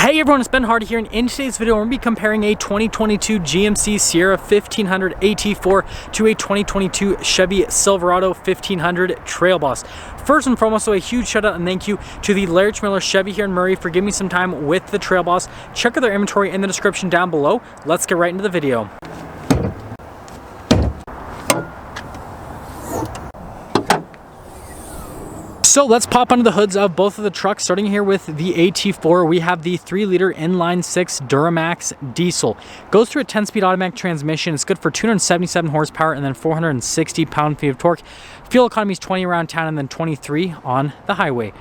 Hey everyone, it's Ben Hardy here, and in today's video we're going to be comparing a 2022 GMC Sierra 1500 AT4 to a 2022 Chevy Silverado 1500 Trail Boss. First and foremost, so a huge shout out and thank you to the Larry Miller Chevy here in Murray for giving me some time with the Trail Boss. Check out their inventory in the description down below. Let's get right into the video. So let's pop under the hoods of both of the trucks. Starting here with the AT4, we have the 3-liter inline-6 Duramax diesel. Goes through a 10-speed automatic transmission. It's good for 277 horsepower and then 460 pound-feet of torque. Fuel economy is 20 around town and then 23 on the highway.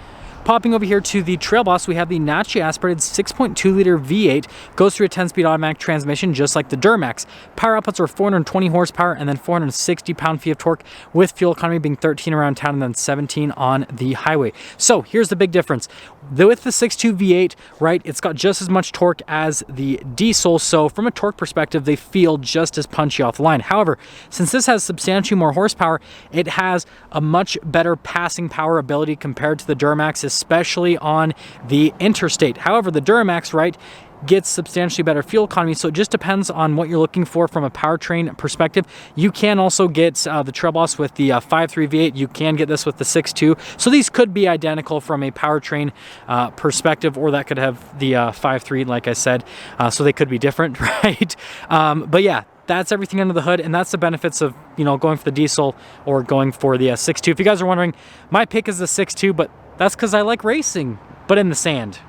Popping over here to the Trail Boss, we have the naturally aspirated 6.2-liter V8. Goes through a 10-speed automatic transmission just like the Duramax. Power outputs are 420 horsepower and then 460 pound-feet of torque, with fuel economy being 13 around town and then 17 on the highway. So here's the big difference. With the 6.2 V8, right, it's got just as much torque as the diesel, so from a torque perspective, they feel just as punchy off the line. However, since this has substantially more horsepower, it has a much better passing power ability compared to the Duramax, especially on the interstate. However, the Duramax, right, gets substantially better fuel economy, so it just depends on what you're looking for from a powertrain perspective. You can also get the Trail Boss with the 5.3 V8. You can get this with the 6.2. So these could be identical from a powertrain perspective, or that could have the 5.3, like I said. So they could be different, right? But yeah, that's everything under the hood, and that's the benefits of, you know, going for the diesel or going for the 6.2. If you guys are wondering, my pick is the 6.2, but that's because I like racing, but in the sand.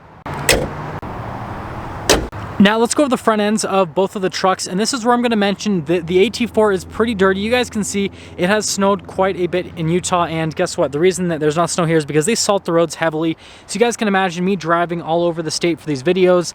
Now let's go over the front ends of both of the trucks, and this is where I'm going to mention that the AT4 is pretty dirty. You guys can see it has snowed quite a bit in Utah, and guess what? The reason that there's not snow here is because they salt the roads heavily. So you guys can imagine me driving all over the state for these videos.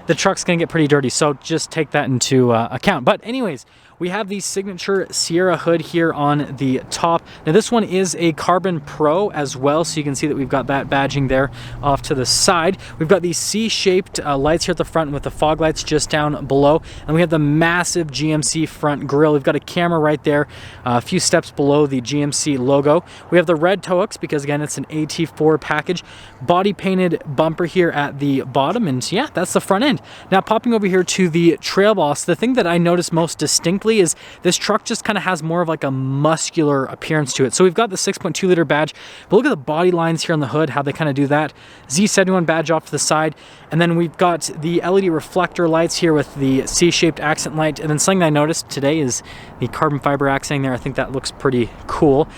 The truck's going to get pretty dirty, so just take that into account. But anyways, we have the signature Sierra hood here on the top. Now this one is a Carbon Pro as well, so you can see that we've got that badging there off to the side. We've got these C-shaped lights here at the front with the fog lights just down below, and we have the massive GMC front grille. We've got a camera right there, a few steps below the GMC logo. We have the red toe hooks because, again, it's an AT4 package. Body painted bumper here at the bottom, and yeah, that's the front end. Now popping over here to the Trail Boss, the thing that I noticed most distinctly is this truck just kind of has more of like a muscular appearance to it. So we've got the 6.2-liter badge, but look at the body lines here on the hood, how they kind of do that. Z71 badge off to the side, and then we've got the LED reflector lights here with the C-shaped accent light, and then something I noticed today is the carbon fiber accenting there. I think that looks pretty cool.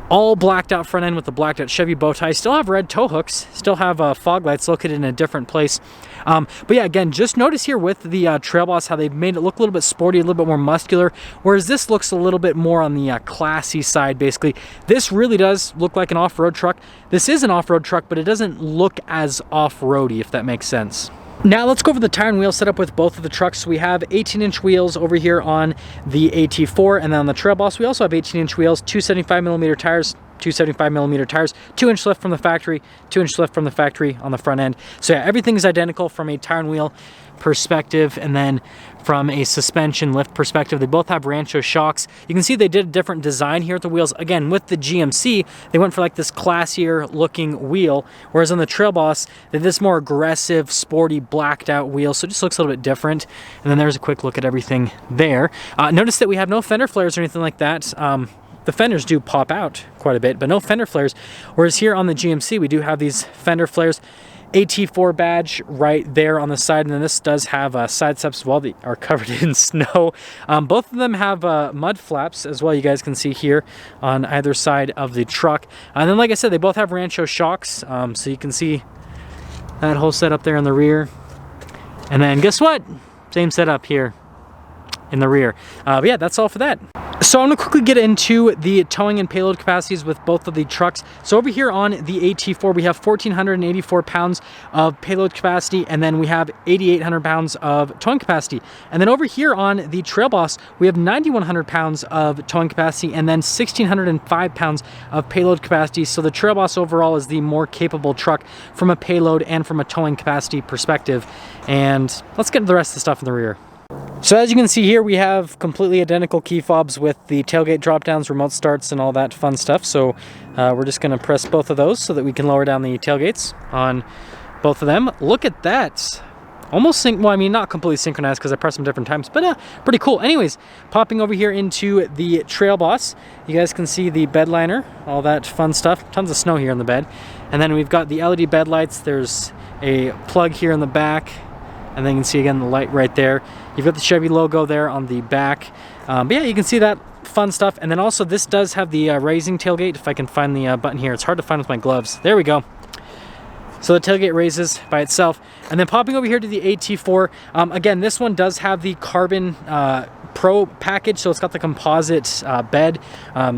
All blacked out front end with the blacked out Chevy bow tie. Still have red toe hooks, still have fog lights located in a different place. But yeah, again, just notice here with the Trail Boss how they've made it look a little bit sporty, a little bit more muscular, whereas this looks a little bit more on the classy side, basically. This really does look like an off-road truck. This is an off-road truck, but it doesn't look as off-roady, if that makes sense. Now let's go over the tire and wheel setup with both of the trucks. We have 18-inch wheels over here on the AT4, and then on the Trail Boss we also have 18-inch wheels, 275mm tires, 275mm tires, 2-inch lift from the factory, 2-inch lift from the factory on the front end. So yeah, everything is identical from a tire and wheel perspective, and then from a suspension lift perspective, they both have Rancho shocks. You can see they did a different design here at the wheels. Again, with the GMC, they went for like this classier looking wheel, whereas on the Trail Boss, they did this more aggressive, sporty, blacked out wheel, so it just looks a little bit different. And then there's a quick look at everything there. Notice that we have no fender flares or anything like that. The fenders do pop out quite a bit, but no fender flares. Whereas here on the GMC, we do have these fender flares. AT4 badge right there on the side, and then this does have side steps as well that are covered in snow. Both of them have mud flaps as well, you guys can see here on either side of the truck. And then, like I said, they both have Rancho shocks, so you can see that whole setup there in the rear. And then guess what? Same setup here in the rear. But yeah, that's all for that. So I'm going to quickly get into the towing and payload capacities with both of the trucks. So over here on the AT4, we have 1,484 pounds of payload capacity, and then we have 8,800 pounds of towing capacity. And then over here on the Trail Boss, we have 9,100 pounds of towing capacity, and then 1,605 pounds of payload capacity. So the Trail Boss overall is the more capable truck from a payload and from a towing capacity perspective. And let's get into the rest of the stuff in the rear. So as you can see here, we have completely identical key fobs with the tailgate drop downs, remote starts, and all that fun stuff. So we're just going to press both of those so that we can lower down the tailgates on both of them. Look at that. almost well, I mean, not completely synchronized because I press them different times, but pretty cool. Anyways, popping over here into the Trail Boss, you guys can see the bed liner, all that fun stuff. Tons of snow here on the bed. And then we've got the LED bed lights. There's a plug here in the back, and then you can see again the light right there. You've got the Chevy logo there on the back. But yeah, you can see that fun stuff. And then also this does have the raising tailgate. If I can find the button here, it's hard to find with my gloves. There we go. So the tailgate raises by itself. And then popping over here to the AT4, again, this one does have the Carbon Pro package, so it's got the composite bed.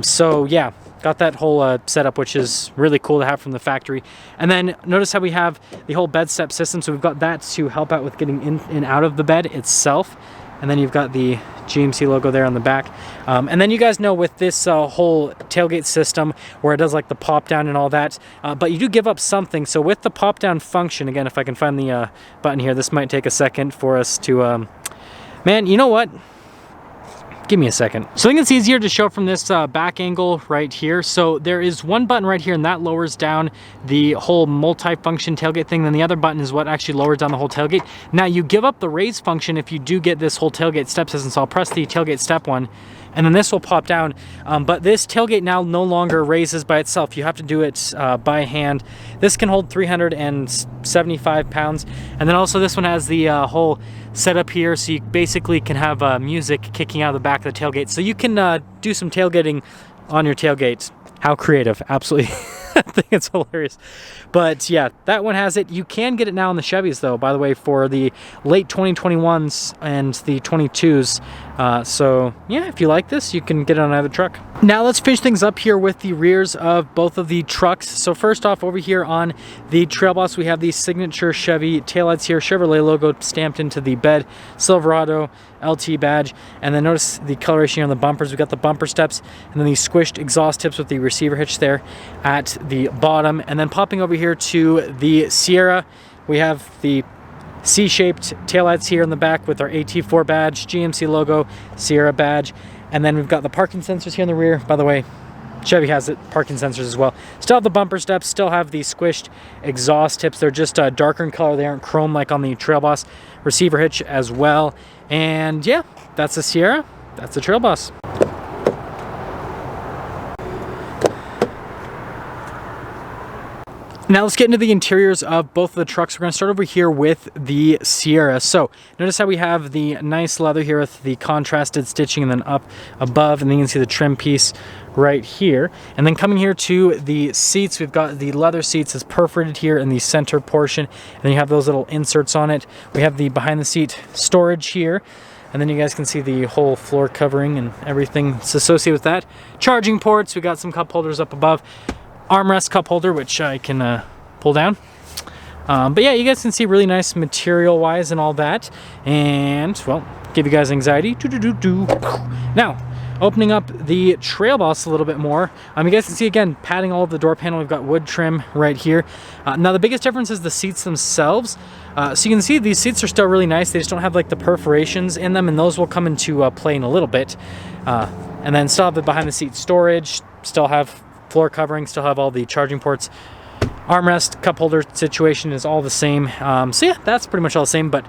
So yeah, got that whole setup, which is really cool to have from the factory. And then notice how we have the whole bed step system, so we've got that to help out with getting in and out of the bed itself. And then you've got the GMC logo there on the back. And then you guys know with this whole tailgate system where it does like the pop down and all that, but you do give up something. So with the pop down function, again, if I can find the button here, this might take a second for us to, man, you know what? Give me a second. So I think it's easier to show from this back angle right here. So there is one button right here, and that lowers down the whole multi-function tailgate thing. Then the other button is what actually lowers down the whole tailgate. Now you give up the raise function if you do get this whole tailgate step system. So I'll press the tailgate step one, and then this will pop down. But this tailgate now no longer raises by itself. You have to do it by hand. This can hold 375 pounds. And then also this one has the whole setup here, so you basically can have music kicking out of the back of the tailgate. So you can do some tailgating on your tailgate. How creative, absolutely. I think it's hilarious. But yeah, that one has it. You can get it now on the Chevys though, by the way, for the late 2021s and the 22s. So yeah, if you like this, you can get it on either truck. Now let's finish things up here with the rears of both of the trucks. So first off, over here on the Trail Boss, we have the signature Chevy taillights here, Chevrolet logo stamped into the bed, Silverado LT badge, and then notice the coloration here on the bumpers. We've got the bumper steps and then the squished exhaust tips with the receiver hitch there at the bottom. And then popping over here to the Sierra, we have the C-shaped taillights here in the back with our AT4 badge, GMC logo, Sierra badge, and then we've got the parking sensors here in the rear. By the way, Chevy has it, parking sensors as well. Still have the bumper steps, still have the squished exhaust tips. They're just darker in color. They aren't chrome like on the Trail Boss. Receiver hitch as well. And yeah, that's the Sierra, that's the Trail Boss. Now let's get into the interiors of both of the trucks. We're going to start over here with the Sierra. So notice how we have the nice leather here with the contrasted stitching, and then up above, and then you can see the trim piece right here. And then coming here to the seats, we've got the leather seats is perforated here in the center portion, and then you have those little inserts on it. We have the behind the seat storage here, and then you guys can see the whole floor covering and everything that's associated with that. Charging ports, we got some cup holders up above. Armrest cup holder, which I can pull down. But yeah, you guys can see really nice material wise and all that. And well, give you guys anxiety. Now, opening up the Trail Boss a little bit more, you guys can see again, padding all of the door panel. We've got wood trim right here. Now the biggest difference is the seats themselves. So you can see these seats are still really nice. They just don't have like the perforations in them, and those will come into play in a little bit. And then still have the behind the seat storage, still have floor covering, still have all the charging ports. Armrest cup holder situation is all the same. So yeah, that's pretty much all the same, but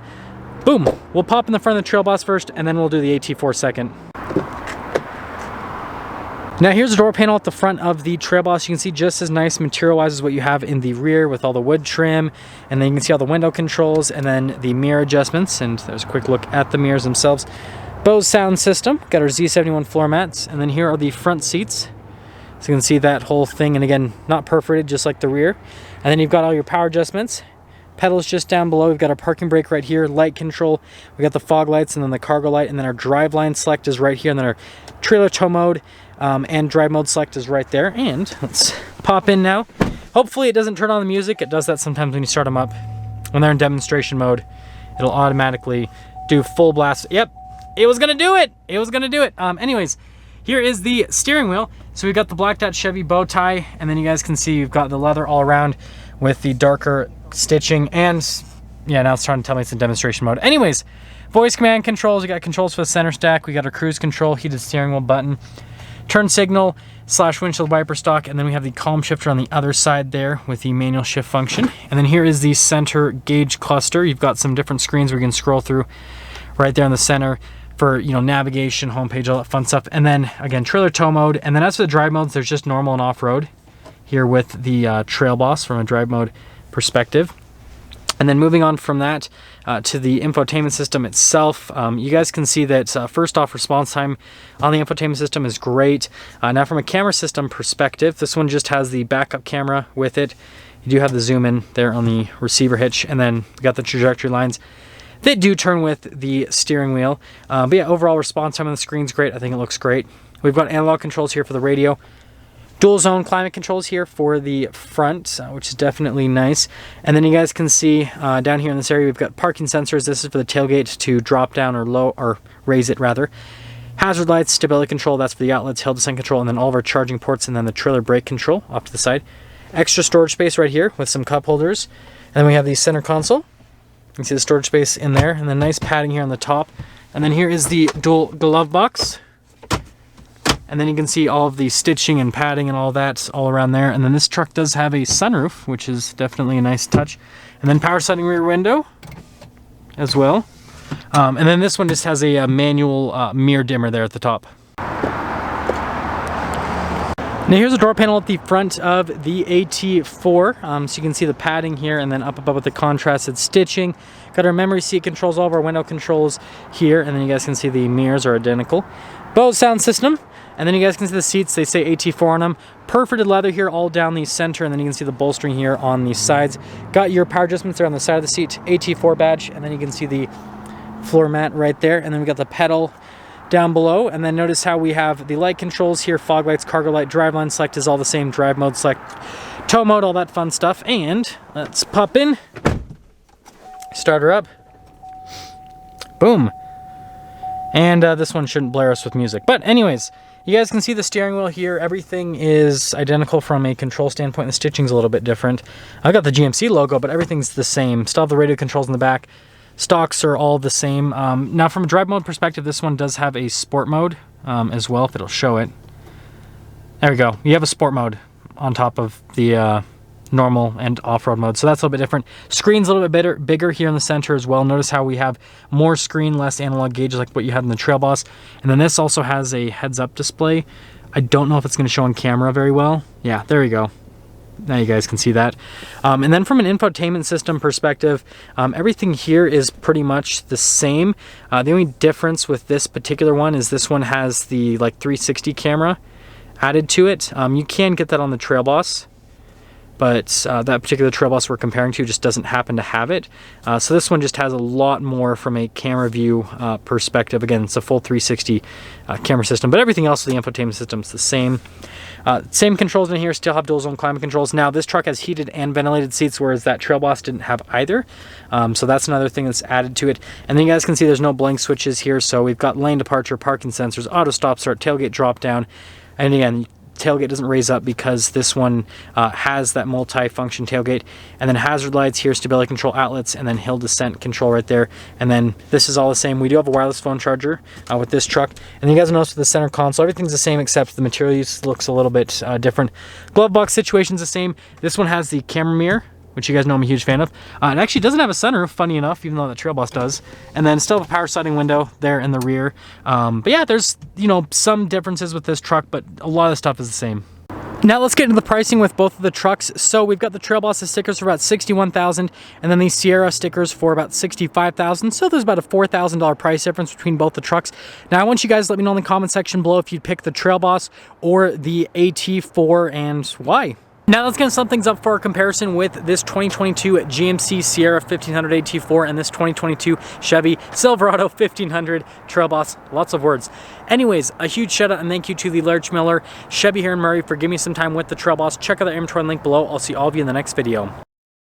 boom, we'll pop in the front of the Trail Boss first, and then we'll do the AT4 second. Now here's the door panel at the front of the Trail Boss. You can see just as nice material wise as what you have in the rear with all the wood trim, and then you can see all the window controls and then the mirror adjustments. And there's a quick look at the mirrors themselves. Bose sound system, got our Z71 floor mats, and then here are the front seats. So you can see that whole thing, and again, not perforated just like the rear. And then you've got all your power adjustments. Pedals just down below. We've got our parking brake right here, light control. We got the fog lights and then the cargo light, and then our drive line select is right here, and then our trailer tow mode and drive mode select is right there. And let's pop in now. Hopefully it doesn't turn on the music. It does that sometimes when you start them up. When they're in demonstration mode, it'll automatically do full blast. Yep, it was gonna do it. It was gonna do it. Anyways, here is the steering wheel. So we've got the blacked out Chevy bow tie, and then you guys can see you've got the leather all around with the darker stitching, and yeah, now it's trying to tell me it's in demonstration mode. Anyways, voice command controls, we got controls for the center stack, we got our cruise control, heated steering wheel button, turn signal / windshield wiper stock, and then we have the column shifter on the other side there with the manual shift function. And then here is the center gauge cluster. You've got some different screens where you can scroll through right there in the center for, you know, navigation, homepage, all that fun stuff. And then again, trailer tow mode. And then as for the drive modes, there's just normal and off-road here with the Trail Boss from a drive mode perspective. And then moving on from that to the infotainment system itself, you guys can see that first off, response time on the infotainment system is great. Now from a camera system perspective, this one just has the backup camera with it. You do have the zoom in there on the receiver hitch, and then we got the trajectory lines that do turn with the steering wheel. But yeah, overall response time on the screen's great. I think it looks great. We've got analog controls here for the radio. Dual zone climate controls here for the front, which is definitely nice. And then you guys can see down here in this area, we've got parking sensors. This is for the tailgate to drop down or low, or raise it rather. Hazard lights, stability control, that's for the outlets, hill descent control, and then all of our charging ports, and then the trailer brake control off to the side. Extra storage space right here with some cup holders. And then we have the center console. You can see the storage space in there, and then nice padding here on the top. And then here is the dual glove box. And then you can see all of the stitching and padding and all that all around there. And then this truck does have a sunroof, which is definitely a nice touch. And then power sliding rear window as well. And then this one just has a manual mirror dimmer there at the top. Now here's a door panel at the front of the AT4, so you can see the padding here, and then up above with the contrasted stitching. Got our memory seat controls, all of our window controls here, and then you guys can see the mirrors are identical. Bose sound system, and then you guys can see the seats, they say AT4 on them. Perforated leather here all down the center, and then you can see the bolstering here on the sides. Got your power adjustments there on the side of the seat, AT4 badge, and then you can see the floor mat right there, and then we got the pedal down below. And then notice how we have the light controls here, fog lights, cargo light, drive line select is all the same, drive mode select, tow mode, all that fun stuff. And let's pop in, start her up, boom. And this one shouldn't blare us with music, but anyways, you guys can see the steering wheel here. Everything is identical from a control standpoint. The stitching's a little bit different. I got the GMC logo, but everything's the same. Still have the radio controls in the back. Stocks are all the same. Now from a drive mode perspective, this one does have a sport mode as well, if it'll show it. There we go. You have a sport mode on top of the normal and off-road mode, so that's a little bit different. Screen's a little bit bigger here in the center as well. Notice how we have more screen, less analog gauges like what you had in the Trail Boss. And then this also has a heads-up display. I don't know if it's going to show on camera very well. Yeah, there we go. Now you guys can see that. And then from an infotainment system perspective, everything here is pretty much the same. The only difference with this particular one is this one has the like 360 camera added to it. You can get that on the Trail Boss, but that particular Trail Boss we're comparing to just doesn't happen to have it. So this one just has a lot more from a camera view perspective. Again, it's a full 360 camera system, but everything else of the infotainment system is the same. Same controls in here, still have dual zone climate controls. Now this truck has heated and ventilated seats, whereas that Trail Boss didn't have either. So that's another thing that's added to it. And then you guys can see there's no blank switches here. So we've got lane departure, parking sensors, auto stop start, tailgate drop down. And again, tailgate doesn't raise up because this one has that multi-function tailgate. And then hazard lights here, stability control outlets, and then hill descent control right there. And then this is all the same. We do have a wireless phone charger with this truck. And you guys notice with the center console, everything's the same except the material use looks a little bit different. Glove box situation's the same. This one has the camera mirror, which you guys know I'm a huge fan of. It actually doesn't have a sunroof, funny enough, even though the Trail Boss does. And then still have a power sliding window there in the rear. But yeah, there's, you know, some differences with this truck, but a lot of the stuff is the same. Now let's get into the pricing with both of the trucks. So we've got the Trail Boss stickers for about $61,000, and then the Sierra stickers for about $65,000. So there's about a $4,000 price difference between both the trucks. Now I want you guys to let me know in the comment section below if you'd pick the Trail Boss or the AT4 and why. Now let's get some things up for a comparison with this 2022 GMC Sierra 1500 AT4 and this 2022 Chevy Silverado 1500 Trail Boss. Lots of words. Anyways, a huge shout out and thank you to the Larch Miller Chevy here in Murray for giving me some time with the Trail Boss. Check out the inventory link below. I'll see all of you in the next video.